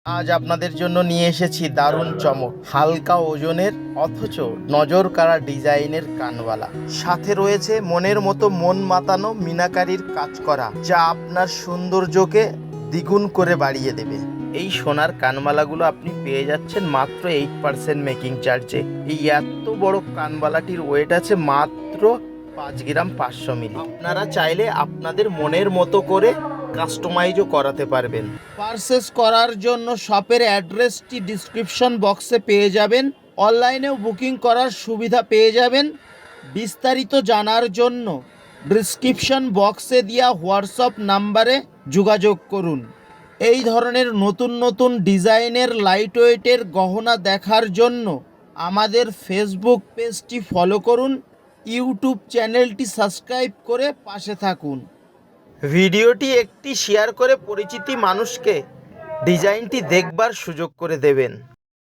আজ আপনাদের জন্য নিয়ে এসেছি দারুণ চমক, হালকা ওজনের অথচ নজর কাড়া ডিজাইনের কানবালা। সাথে রয়েছে মনের মতো মন মাতানো মিনাকারির কাজ করা, যা আপনার সৌন্দর্যকে দ্বিগুণ করে বাড়িয়ে দেবে। এই সোনার কানবালাগুলো আপনি পেয়ে যাচ্ছেন মাত্র 8% মেকিং চার্জে। এই এত বড় কানবালাটির ওয়েট আছে মাত্র 5 গ্রাম 500 মিলি। আপনারা চাইলে আপনাদের মনের মতো করে কাস্টমাইজও করাতে পারবেন। পারচেস করার জন্য শপের অ্যাড্রেসটি ডিসক্রিপশন বক্সে পেয়ে যাবেন। অনলাইনেও বুকিং করার সুবিধা পেয়ে যাবেন। বিস্তারিত জানার জন্য ডিসক্রিপশন বক্সে দেওয়া হোয়াটসঅ্যাপ নাম্বারে যোগাযোগ করুন। এই ধরনের নতুন নতুন ডিজাইনের লাইট ওয়েটের গহনা দেখার জন্য আমাদের ফেসবুক পেজটি ফলো করুন, ইউটিউব চ্যানেলটি সাবস্ক্রাইব করে পাশে থাকুন। ভিডিওটি একটি শেয়ার করে পরিচিত মানুষকে ডিজাইনটি দেখবার সুযোগ করে দেবেন।